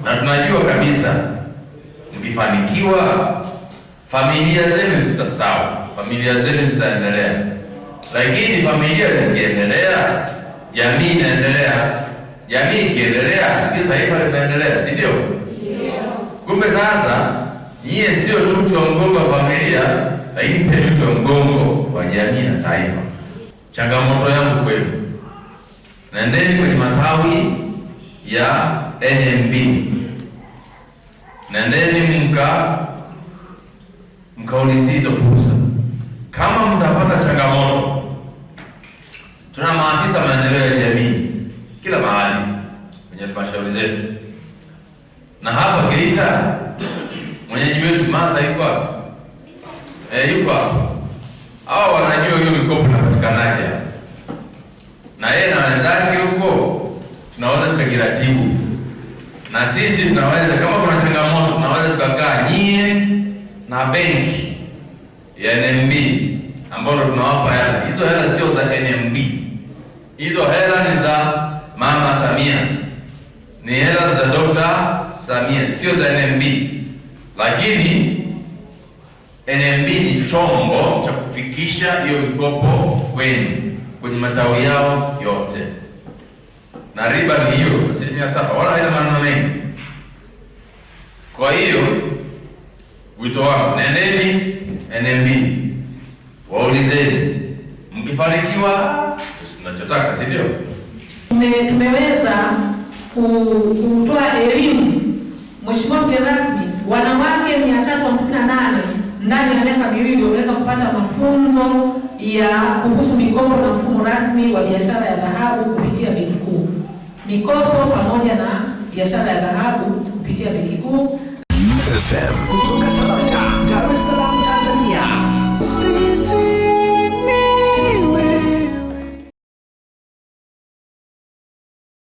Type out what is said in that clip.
na tunajua kabisa mkifanikiwa familia zenu zitastawi, familia zenu zitaendelea. Lakini familia zikiendelea, jamii inaendelea. Jamii ikiendelea, ndio taifa linaendelea, si ndio? Kumbe sasa nyie sio tu uti wa mgongo wa familia, lakini pia uti wa mgongo wa jamii na taifa. Changamoto yangu kwenu, nendeni kwenye matawi ya NMB, nendeni mkaulize hizo fursa. Kama mtapata changamoto, tuna maafisa maendeleo ya jamii kila mahali kwenye halmashauri zetu, na hapa Geita mwenyeji wetu Martha yuko hapa, yuko hapa. Hao wanajua hiyo mikopo inapatikanaje, na yeye na wenzake huko tunaweza tukajiratibu, na sisi tunaweza, kama kuna changamoto, tunaweza tukakaa nyie na benki ya NMB ambayo tunawapa hela. Hizo hela sio za NMB, hizo hela ni za Mama Samia, ni hela za Dr. Samia, sio za NMB. Lakini NMB ni chombo cha kufikisha hiyo mikopo kwenye matawi yao yote, na riba ni hiyo 7%, wala haina maneno mengi. Kwa hiyo wito wangu, nendeni NMB, waulizeni, mkifanikiwa tunachotaka, si ndio? Tumeweza kutoa elimu, Mheshimiwa mgeni rasmi, wanawake 358 ndani ya miaka miwili wameweza kupata mafunzo ya kuhusu mikopo na mfumo rasmi wa biashara ya dhahabu kupitia Benki Kuu. Mikopo pamoja na biashara ya dhahabu kupitia Benki Kuu.